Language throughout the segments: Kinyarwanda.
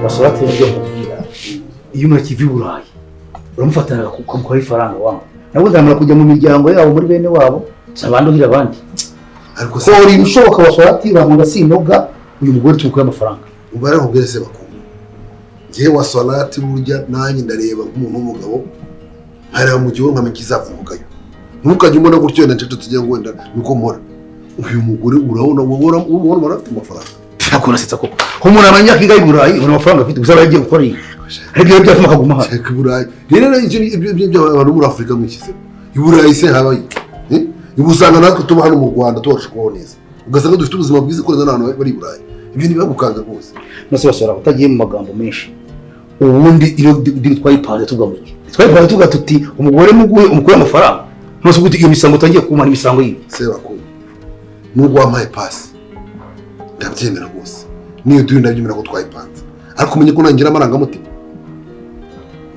Basorati n'ibyo mubwira. Iyo umuntu akiva i Burayi uramufatana ukamukora ifaranga wangu. Nabo ndamara kujya mu miryango yabo muri bene wabo sabanduhira abandi. Ariko ko uri ushoboka Basorati bamunda sinoga uyu mugore tumukora amafaranga. Ubara nkubwire se bakuru. Ngiye Basorati burya nanjye ndareba nk'umuntu w'umugabo hari mu gihe nkamenye kizavugayo. Ntukajye umuntu gutyo nacyo tujya ngo wenda niko mpora. Uyu mugore urabona marafite amafaranga. Akora setsa koko. Umuntu amanya kiga i Burayi ubona amafaranga afite gusa bagiye gukora iki. Hari byo byafuma kaguma ha. Cyeka Burayi. Rero ibyo abantu muri Afrika mwikise. I Burayi se habaye. Ibusanga natwe tuba hano mu Rwanda tubasha kubona neza. Ugasanga dufite ubuzima bwiza ko n'abantu bari i Burayi. Ibyo ntibagukanga rwose. Nose basora utagiye mu magambo menshi. Ubundi iyo twayipanze tugamuke. Twayipanze tuga tuti umugore muguye umukora amafaranga. Nose guti iyo misango tangiye kumana imisango yiwe. Se bakuru. Nubwo wampaye pass. Ndabyemera rwose. Niyo turi ndabyemera ko twayipanze. Ariko umenye ko nangira amarangamutima.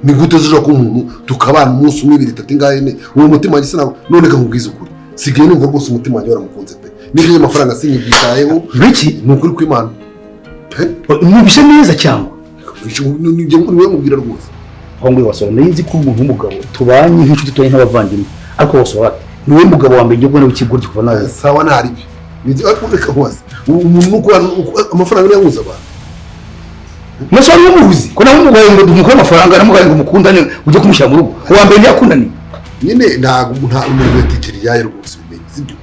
Ni gute zije ko umuntu tukabana umunsi umwe 2 3 ngahene uwo mutima wanjye sinago none ka nkubwiza ukuri. Sigaye numva rwose umutima wanjye waramukunze pe. N'ibyo amafaranga sinyibitayeho. Biki ni ukuri kw'Imana. Nubishe neza cyangwa. Nijye niwe mubwira rwose. Aho ngwe wasora nzi ko umuntu w'umugabo tubanye nk'inshuti twaye nk'abavandimwe. Ariko wasora niwe mugabo wa mbere ubona w'ikiguryo kuva nawe. Sawa ntari bi. Nijye ariko hose. Umuntu uko amafaranga yaguza abantu. Nose ari umuhuzi ko nawe umugabo ngo dumukora amafaranga namugaye ngo mukundane uje kumushyira mu rugo. Uwa mbere yakunani. Nyine nta umuntu wetikiri yaye rwose bimenye sibyo.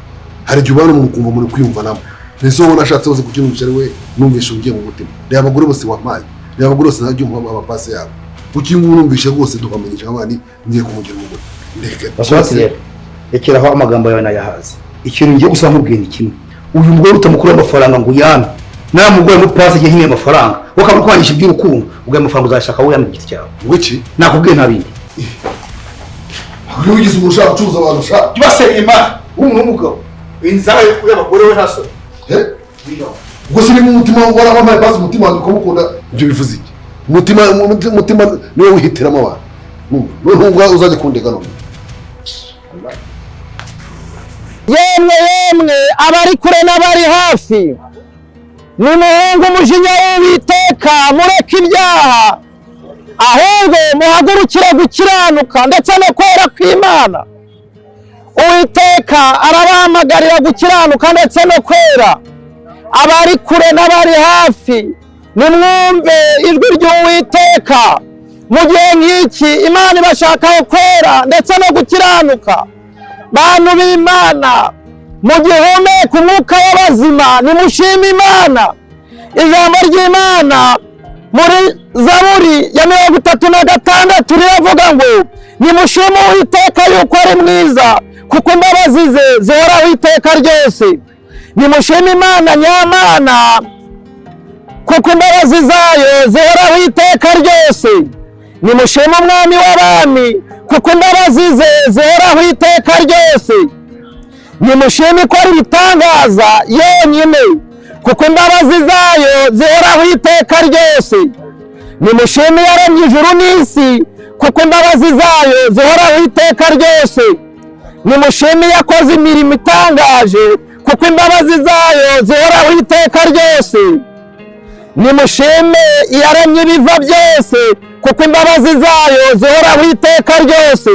Hari gihe ubana umuntu kumva muri kwiyumva namo. Nese ubona ashatse bose kucyumvisha we numvisha ugiye mu mutima. Reba abagore bose wampaye. Reba abagore bose najye mu abapase yabo. Ukimwumvisha rwose dukamenyesha abandi ngiye kumugira umugore. Ndeke. Basorati rero. Ekeraho amagambo yawe nayahaze. Ikintu ngiye gusaba mubwira ni kimwe. Uyu mugore utamukura amafaranga ngo yame. Namugore mu pase gihe nyine amafaranga. Wakamukwanyisha iby'urukundo. Ubwo amafaranga uzashaka wowe yamwe giti cyawe. Ngwiki? Nakubwiye nta bindi. Uri ugize ubushaka cuza abantu sha. Tubaseye Imana. Umuntu w'umugabo. Inzara y'abagore we ntaso. Ubwo siri mu mutima wara wamaye pasi umutima wanjye kumukunda ibyo bivuze iki? Umutima niwe wihitiramo abantu. Nubwo uzajya kundega none. Yemwe abari kure n'abari hafi. Nimuhungu umujinya w'Uwiteka mureke ibyaha. Ahubwo muhagurukire gukiranuka ndetse no kwera kw'Imana. Uwiteka arabahamagarira gukiranuka ndetse no kwera. Abari kure n'abari hafi nimwumve ijwi ry'Uwiteka. Mu gihe nk'iki Imana ibashakaho kwera ndetse no gukiranuka. Bantu b'Imana mugihumeka umwuka w'abazima nimushime Imana. Ijambo ry'Imana muri Zaburi ya 36 riravuga ngo nimushime Uwiteka yuko ari mwiza kuko imbabazi ze zihoraho iteka ryose. Nimushime Imana nyamana kuko imbabazi zayo zihoraho iteka ryose. Nimushime Umwami w'abami kuko imbabazi ze zihoraho iteka ryose. Nimushime ikora ibitangaza yenyine kuko imbabazi zayo zihoraho iteka ryose. Nimushime yaremye ijuru n'isi kuko imbabazi zayo zihoraho iteka ryose. Nimushime yakoze imirimo itangaje kuko imbabazi zayo zihoraho iteka ryose. Nimushime yaremye ibiva byose kuko imbabazi zayo zihoraho iteka ryose.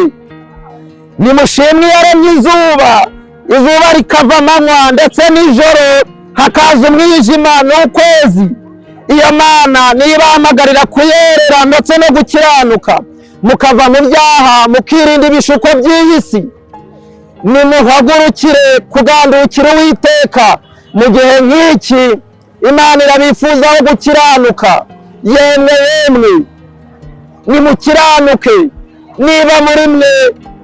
Nimushime yaremye izuba rikava amanywa ndetse n'ijoro hakaza umwijima n'ukwezi. Iyo Mana niyo ibahamagarira kuyerera ndetse no gukiranuka mukava mu byaha mukirinda ibishuko by'iyi si. Nimuhagurukire kugandukira Uwiteka mu gihe nk'iki. Imana irabifuzaho gukiranuka. Yemwe nimukiranuke. Niba muri mwe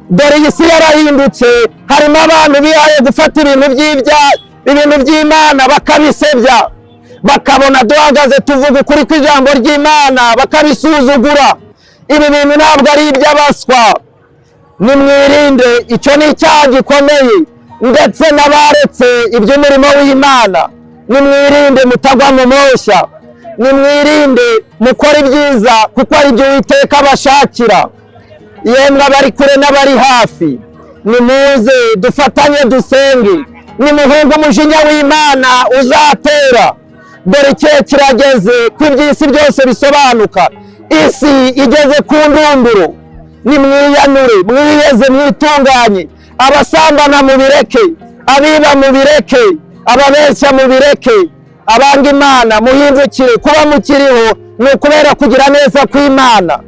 dore iyi si yarahindutse harimo abantu bihaye gufata ibintu by'Imana bakabisebya bakabona duhagaze tuvuga ukuri kw'ijambo ry'Imana bakabisuzugura. Ibi bintu ntabwo ari iby'abaswa. Nimwirinde, icyo ni icyaha gikomeye ndetse n'abaretse iby'umurimo w'Imana. Nimwirinde mutagwa mu moshya. Nimwirinde mukora ibyiza kuko ari byo Uwiteka abashakira. Yemwe abari kure n'abari hafi nimuze dufatanye dusenge. Nimuhunge umujinya w'Imana uzatera. dore igihe kirageze ko iby'isi byose bisobanuka. Isi igeze ku ndunduro. Nimwiyanure, mwiyeze, mwitunganye. Abasambana mubireke, abiba mubireke, ababeshya mubireke, abanga Imana muhindukire. Kuba mukiriho ni ukubera kugira neza kw'Imana.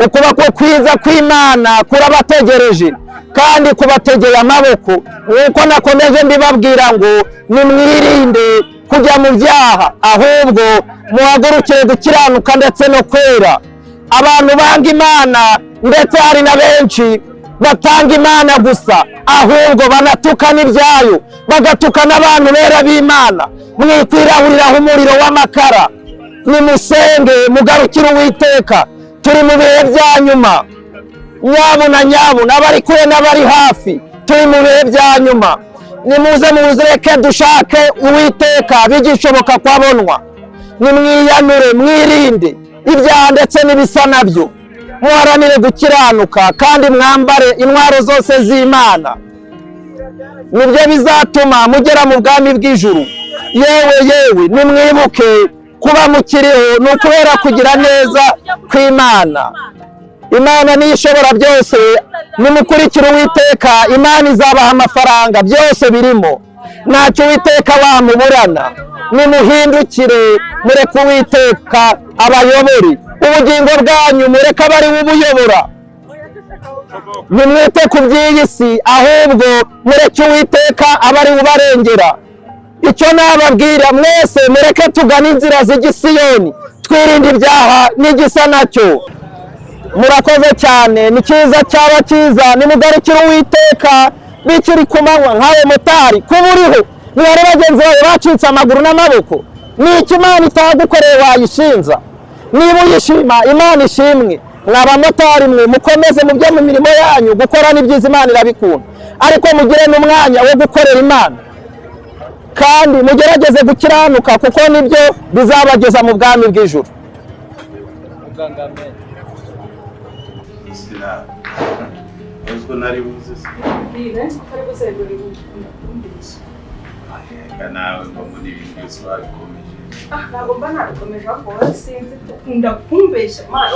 Ukuboko kwiza kw'Imana kurabategereje kandi kubategeye amaboko. Nk'uko nakomeje mbibabwira ngo nimwirinde kujya mu byaha, ahubwo muhagurukire gukiranuka ndetse no kwera. Abantu banga Imana, ndetse hari na benshi batanga Imana gusa, ahubwo banatuka n'ibyayo, bagatuka n'abantu bera b'Imana. Mwikwirahuriraho umuriro w'amakara, nimusenge mugarukire Uwiteka. Turi mu bihe bya nyuma, nyabuna abari kure n'abari hafi, turi mu bihe bya nyuma. Nimuze muzireke dushake Uwiteka bigishoboka kwabonwa. Nimwiyanure, mwirinde ibyaha ndetse n'ibisa nabyo, muharanire gukiranuka kandi mwambare intwaro zose z'Imana. Nibyo bizatuma mugera mu bwami bw'ijuru. Yewe nimwibuke kuba mukiriho ni ukubera kugira neza kw'Imana. Imana niyo ishobora byose. Nimukurikire Uwiteka, Imana izabaha amafaranga, byose birimo, ntacyo Uwiteka wamuburana. Nimuhindukire, mureke Uwiteka abayobore. Ubugingo bwanyu mureke abe ari we ubuyobora. Nimwite ku by'iyi si, ahubwo mureke Uwiteka abe ari we ubarengera. Icyo nababwira mwese, mureke tugane inzira z'igisiyoni, twirinde ibyaha n'igisa nacyo. Murakoze cyane. Ni cyiza cyaba cyiza nimugarukire Uwiteka bikiri ku manywa. Nkawe motari, kuba uriho ntihari bagenzi bawe bacitse amaguru n'amaboko, ni iki Imana itagukoreye wayishinza? Niba uyishima, Imana ishimwe. Mw'abamotari mwe mukomeze mujye mu mirimo yanyu, gukora n'ibyiza Imana irabikunda, ariko mugire n'umwanya wo gukorera Imana kandi mugerageze gukiranuka, kuko nibyo bizabageza mu bwami bw'ijuru. Uzko nari buze se. Nzi ko ari buze kumvisha. Nawe ngo muri ibi byose babikomeje. Ntabwo mba nabikomeje ahubwo wowe sinzi ko ukunda kumbeshya Mana.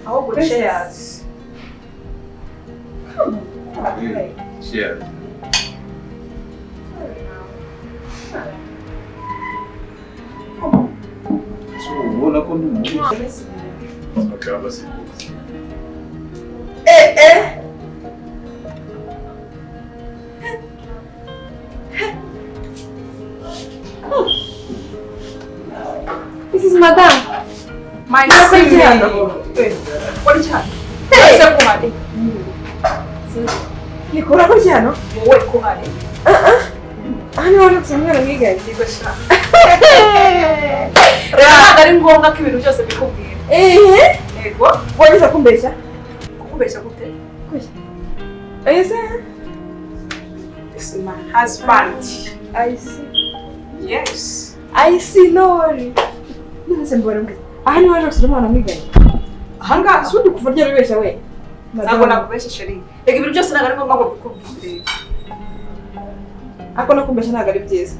Ahubwo cheers. Cheers. Ubona ko ndumuzi. Akaba se. This is Madam. My name is What is that? Hey! Kuhani. Nikora ko cyano? Wowe kuhani. Hano wari kusamira ngiga ndiko sha. Ari ngombwa ko ibintu byose bikubwira. Ego, wagize kumbeshya? Kumbeshya gute? Kuki? This is my husband. I see. Yes. I see Lori. Nise mbora mbere. Aha ni waje gusura umwana mwiganye. Aha ngaha sundi kuva ryari wese we. Ntabwo nakubeshya sheri. Rega ibintu byose nagari ngombwa ngo bikubwire. Ako nakumbeshya ntabwo ari byiza.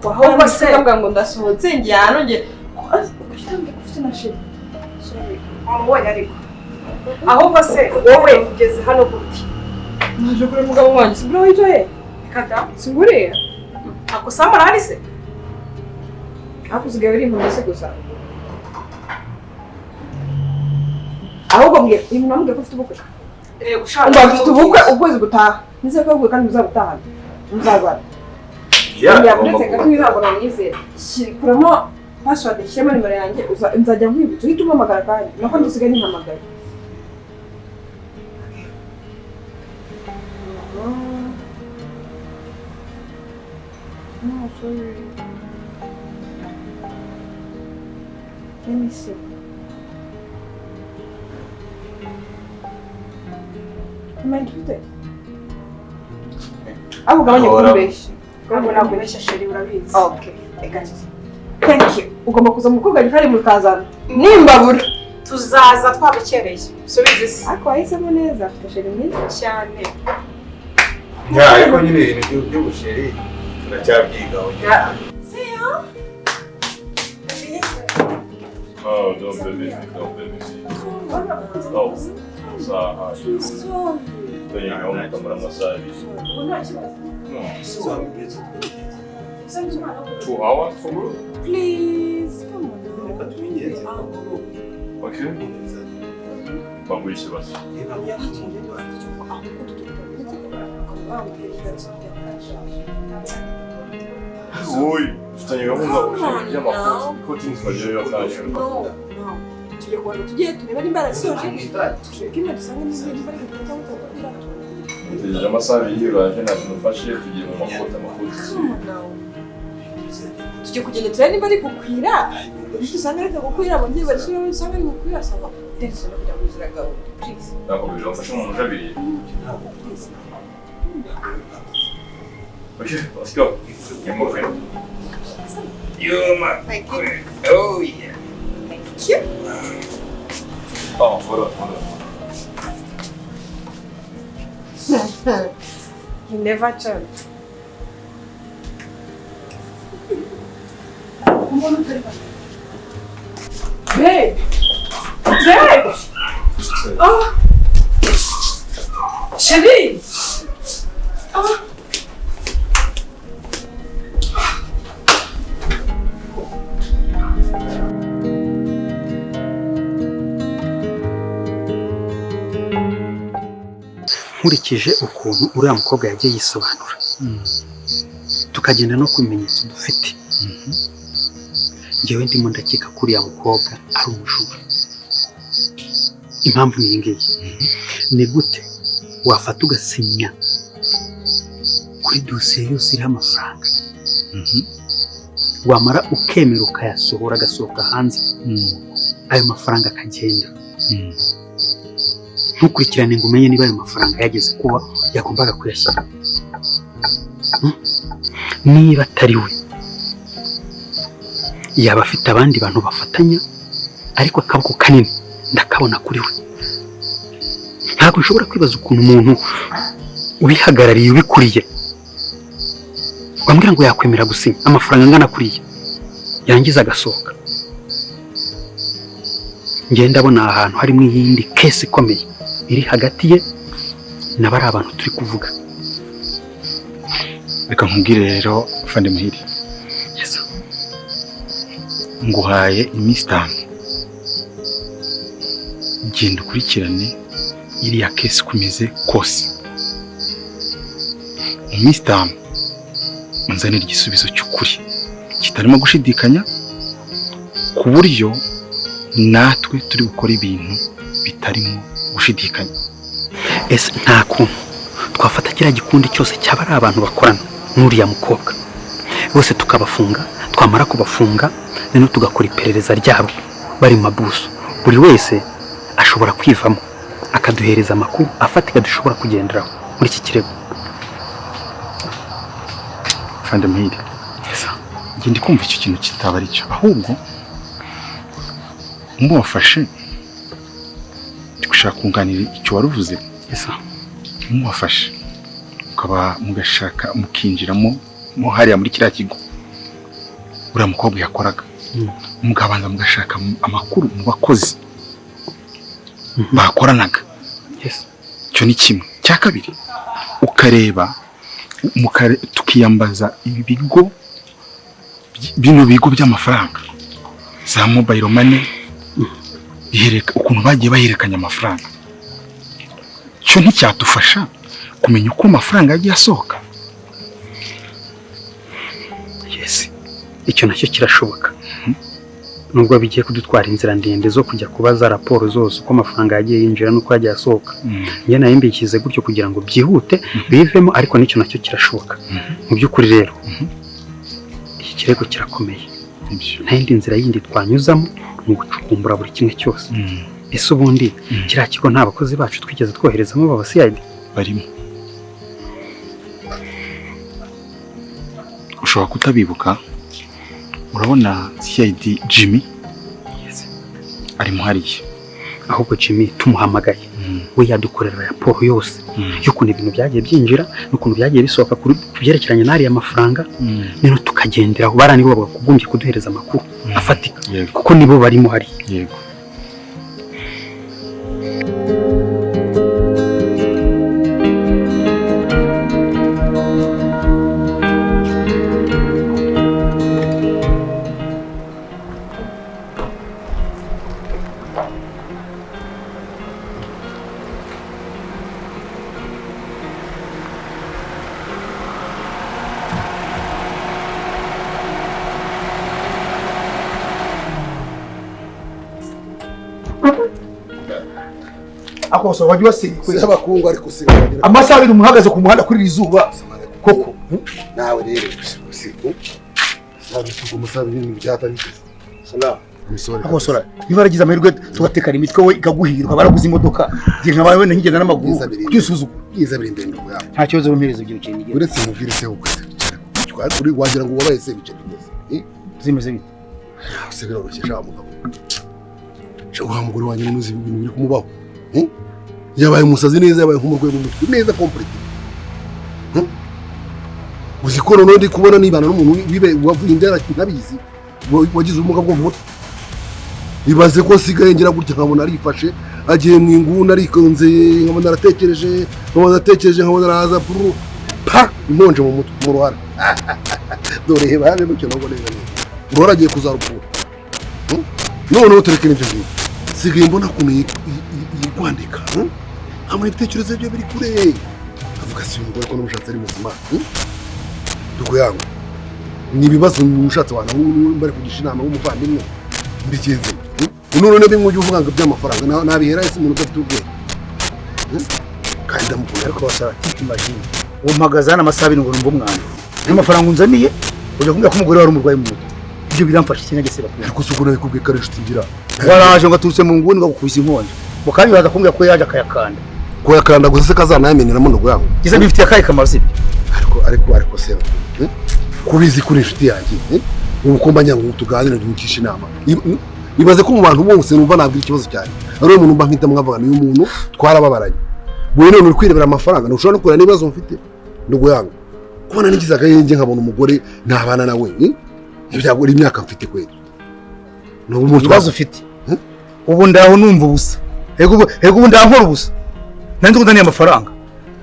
Wahomba se mbwa ngo ndasohotse njyano nge. Kukitambe kufite na sheri. Sorry. Wamubonye ariko. Ahubwo se wowe ugeze hano gute? Naje kuri mugabo wanjye sibura witoye. Kada singuriye. Akusambara hari se? Akusigaye uri mu se gusa. Ahubwo mbwe imwe mbwe ko ufite ubukwe. Ushaka ufite ubukwe ukwezi gutaha. Nize ko ubukwe kandi muzabutaha. Muzazana. Ya ndetse gato ntabwo namwizera. Kuramo password shyema nimero yanjye nzajya nkwibutsa uhita umpamagara kandi nako ndisigaye nihamagaye. No, sorry. Let me see. Am I interested? Abo gabanya kumbeshya. Ntabwo nakubeshya sheri urabizi. Okay, egaje. Thank you. Ugomba kuza mukobwa ari mutazana. Nimbabura. Tuzaza twabukereye. Subize se. Ako ahisemo neza afite sheri mwiza cyane. Ya, ariko nyine ibintu by'ubusheri Oh, don't blame me. Oh, sorry. Don't you know I'm on my side? No. 2 hours for real? Please, come on. Okay. But we should. Oi, stai gahunda y'amakuru ko tinzwe yo kanya. No. Tugiye kubona tugiye tureba nimba arasoje. Kimwe dusanga n'ibindi bari gutanga mutagura. Tugiye amasaha y'iraje na tumufashe tugiye mu makota. Tugiye kugenda tureba nimba ari gukwira. Dusanga reka gukwira abonye barishira dusanga ari gukwira saba. Ndetse no kujya kuzira gahunda. Please. Nako bizofasha umuntu jabiri. Okay, let's go. You're my friend. You're my friend. Oh, yeah. Thank you. Oh, hold on. You never turned. Babe! Oh! Chérie! Oh! nkurikije ukuntu uriya mukobwa yagiye yisobanura tukagenda no ku bimenyetso dufite njyewe ndimo ndakeka ko uriya mukobwa ari umujura. Impamvu ni iyi ngiyi, ni gute wafata ugasinya kuri dosiye yose iriho amafaranga wamara ukemera ukayasohora agasohoka hanze ayo mafaranga akagenda ntukurikirane ngo umenye niba ayo mafaranga yageze kuba yagombaga kuyashyira. Niba atari we yaba afite abandi bantu bafatanya, ariko akaboko kanini ndakabona kuri we. Ntabwo nshobora kwibaza ukuntu umuntu ubihagarariye ubikuriye wambwira ngo yakwemera gusinya amafaranga angana kuriya yangiza agasohoka. Ngenda ndabona ahantu harimo iyindi kesi ikomeye iri hagati ye n'abari abantu turi kuvuga. Reka nkubwire rero Fande Muhire, Yes. nguhaye iminsi 5 genda ukurikirane iriya kesi kumeze kose. Iminsi 5 unzanira igisubizo cy'ukuri kitarimo gushidikanya, ku buryo natwe turi gukora ibintu bitarimo gushidikanya. Ese nta kuntu twafata kiriya gikundi cyose cyaba ari abantu bakorana n'uriya mukobwa bose tukabafunga, twamara kubafunga none tugakora iperereza ryabo bari mabuso, buri wese ashobora kwivamo akaduhereza amakuru afatika dushobora kugenderaho muri iki kirego. Fande Muhire, ngende kumva icyo kintu kitaba ari cyo, ahubwo umubafashe gushaka kunganira icyo waruvuze. Umubafashe ukaba mugashaka mukinjiramo mo hariya muri kiriya kigo uriya mukobwa yakoraga, mugabanza mugashaka amakuru mu bakozi bakoranaga. Cyo ni kimwe. Cya kabiri ukareba tukiyambaza ibigo bino bigo by'amafaranga za mobile money bihereka ukuntu bagiye baherekanya amafaranga. Cyo nticyadufasha kumenya uko amafaranga yagiye asohoka. Yes, icyo nacyo kirashoboka. Nubwo bigiye kudutwara inzira ndende zo kujya kubaza raporo zose uko amafaranga yagiye yinjira nuko yagiye asohoka. Njye nayimbikize gutyo kugira ngo byihute bivemo, ariko nicyo nacyo kirashoboka. Mu by'ukuri rero iki kirego kirakomeye. Nta yindi nzira yindi twanyuzamo mu gucukumbura buri kimwe cyose. Ese ubundi kiriya kigo nta bakozi bacu twigeze twoherezamo baba CID barimo? Ushobora kutabibuka, urabona CID Jimmy arimo hariya. Ahubwo Jimmy tumuhamagaye we yadukorera raporo yose y'ukuntu ibintu byagiye byinjira n'ukuntu byagiye bisohoka ku byerekeranye n'ariya mafaranga nino tukagenderaho barani bo bakugombye kuduhereza amakuru afatika kuko nibo barimo hari. Yego. Akoso wajua si saba kungu ari kusigagira amasaha ari umuhagaze ku muhanda kuri izuba koko nawe rero usiku sabe tugumusabe ibintu byatari salam umusore akosora nibaragize amahirwe tugatekana imitwe we ikaguhirwa baraguze imodoka ngiye nkabaye wenda nkigenda n'amaguru kwisuzugu yizabira imbere ngo yawe nta kibazo rumpereza ibyo bice nigera uretse muvire se ukase kuri wagira ngo wabaye se bice bimeze zimeze bite usigara urashesha umugabo cyo wa mugore wanyu nuzi ibintu biri kumubaho yabaye umusazi neza yabaye nk'umurwayi mu mutwe neza complete uzikora no ndi kubona nibana n'umuntu wibe wavuye indera ntabizi wagize ubumuga bwo mu mutwe ibaze ko sigaye ngira gutya nkabona arifashe agiye mu inguna arikonze nkabona aratekereje nkabona araza puru pa imonje mu mutwe mu ruhara dore heba habe mu cyo nabwo neza uruhara agiye kuzarupura none utereke n'ibyo bintu sigaye mbona kuntu yigwandika hamwe ibitekerezo byo biri kure avuga si umugore ko n'umushatsi ari muzima duko yangu ni ibibazo umushatsi wana bari kugisha inama w'umuvandimwe mbigenze none bimwe by'umwanga by'amafaranga nabihera ese umuntu ufite ubwenge kandi ndamukunda ariko basara imagine uwo mpagazana amasaha ngo numva umwana n'amafaranga unzaniye uje kumbwira ko umugore wari umurwayi mu mutwe ibyo biramfasha kinyagesera ariko sugura bikubwiye kare inshuti ngira waraje ngo aturutse mu nguni bagukubise inkonje mukandi baza kumbwira ko yaje akayakanda ko yakanda gusa se kazanamenyera mu ndugo yawe gize bifitiye akaye kamaro sibyo ariko se kubizi kuri inshuti yanjye ubukomba nyango tuganira ducisha inama ibaze ko mu bantu bose numva nabwira ikibazo cyane ari umuntu mba nkita mwavugana uyu muntu twarababaranye bwe none uri kwirebera amafaranga ntushobora no kurana n'ibibazo mfite ndugo yango kubona nigize agahenge nkabona umugore ntabana nawe ibyagura imyaka mfite kweli no ibibazo ufite ubu ndaho numva ubusa ego ubu ndankora ubusa nanze kundaniye amafaranga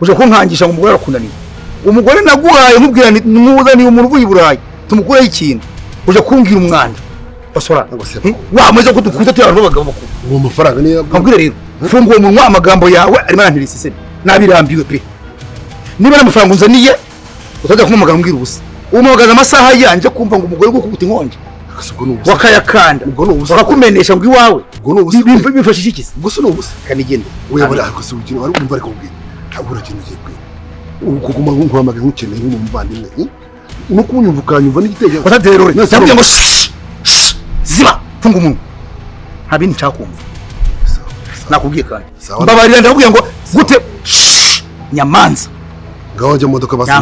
uje ko nkangisha ngo umugore arakunaniye umugore naguhaye nkubwira nimuzaniye umuntu uvuye Burayi tumukureho ikintu uje kumbwira umwanda basora wameze ko dukunze tuyarano bagabo bakuru uwo mafaranga niyo nkubwira rero funga uwo munwa amagambo yawe arimo arantirisa se nabirambiwe pe niba n'amafaranga unzaniye utajya kumamaga mbwira ubusa umuhagaze amasaha yanje kumva ngo umugore gukubuta inkonje wakayakanda bakakumenesha ngo iwawe bifashishije iki gusa n'ubusa kanigende uyabona ariko se ukino ari umva ariko ubwira ntabura kintu giye kwe ukuguma nkuhamagaye nkukeneye nk'umuvandimwe no kunyumva ukanyumva n'igitekerezo utaderore nabwiye ngo ziba funga umunwa nta bindi ncakumva nakubwiye kandi mbabarira ndakubwiye ngo gute nyamanza ngaho jya modoka basi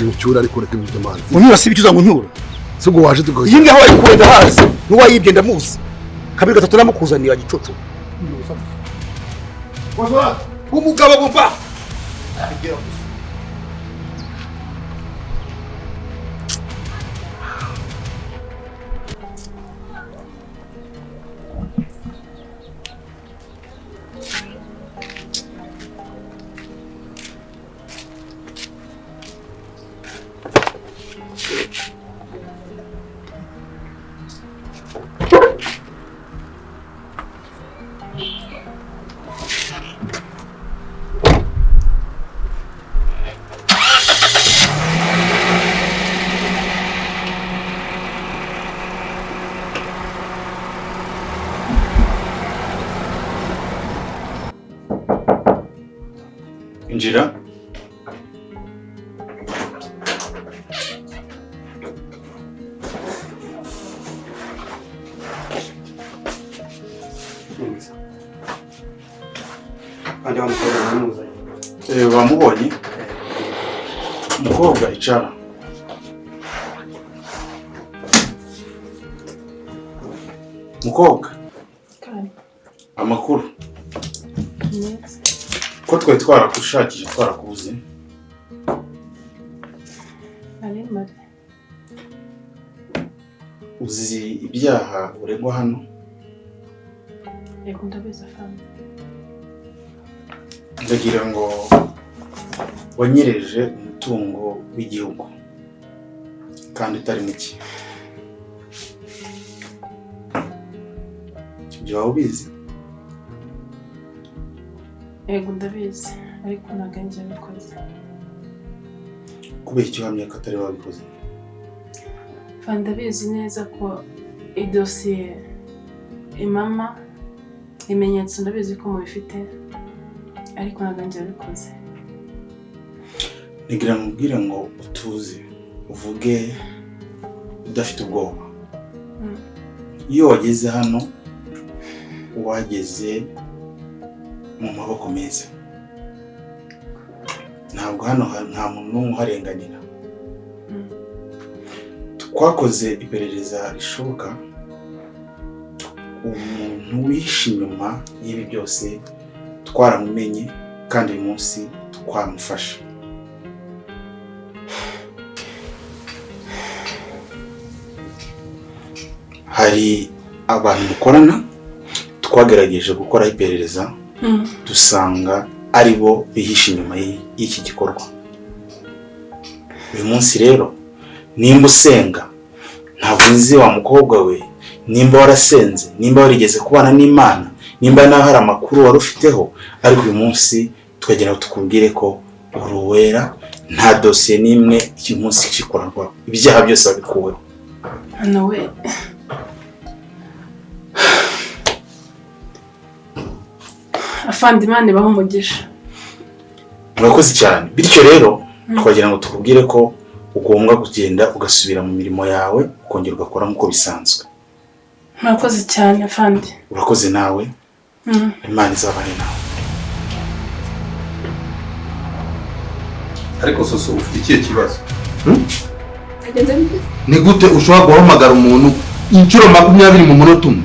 mu cyura ariko reka ibyo manzi unyura si bicuza ngo unyura sugo waje tugoye yingi aho ayikuye ndahazi n'uwayibye ndamuzi kabiri gatatu namukuzaniye agicoco umugabo bumva Injira. Wamubonye? Umukobwa icara. Mukobwa. Amakuru. neza. Ko twari twarakushakije twarakubuze. Ari mabi. Uzi ibyaha uregwa hano? Yego ndabizi afande. Ndagira ngo wanyereje umutungo w'igihugu kandi utari muke. Ibyo waba ubizi? Yego ndabizi ariko ntabwo njye nabikoze. Kubera icyo uhamya ko atari wabikoze? Afande ndabizi neza ko idosiye imama ibimenyetso ndabizi ko mubifite ariko ntabwo njye nabikoze. Nigira mubwire ngo utuze uvuge udafite ubwoba. Iyo wageze hano wageze mu maboko meza. Ntabwo hano nta muntu n'umwe uharenganira. Twakoze iperereza rishoboka. Umuntu wihishe inyuma y'ibi byose twaramumenye kandi uyu munsi twamufasha. Hari abantu mukorana twagerageje gukora iperereza dusanga ari bo bihishe inyuma y'iki gikorwa. Uyu munsi rero nimba usenga ntabwo nzi wa mukobwa we nimba warasenze nimba warigeze kubana n'Imana nimba naho hari amakuru wari ufiteho ariko uyu munsi twagera tukubwire ko uruwera nta dosiye n'imwe uyu munsi ikikorwa ibyaha byose babikuweho. Nawe afande Imana ibaho umugisha. Murakoze cyane. Bityo rero twagira ngo tukubwire ko ugomba kugenda ugasubira mu mirimo yawe ukongera ugakora nk'uko bisanzwe. Murakoze cyane afande. Urakoze nawe. Imana izabane nawe. ariko soso ufite ikihe kibazo? Agenze bite? Ni gute ushobora guhamagara umuntu inshuro 20 mu munota umwe?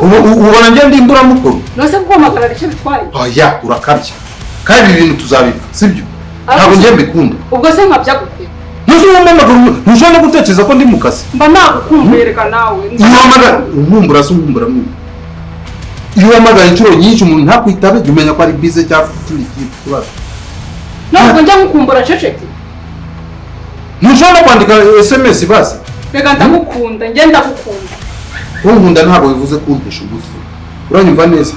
Ubona njye ndi imburamukuru? Nose guhamagara icyo bitwaye? Oya urakabya. Kandi ibintu tuzabipfa sibyo? Ntabwo njye mbikunda. Ubwo se nkabya gute? Ntushobora no gutekereza ko ndi mu kazi. Mba nagukumbereka nawe. Iyo uhamagara umumbura se umumbura mwe. Iyo uhamagara inshuro nyinshi umuntu ntakwitabe jya umenya ko ari bize cyangwa ikindi kibazo. Ntabwo njya gukumbura ceceke. Ntushobora no kwandika SMS basi. Reka ndagukunda njye ndagukunda. Unkunda ntabwo bivuze kumpisha ubusa. Uranyumva neza?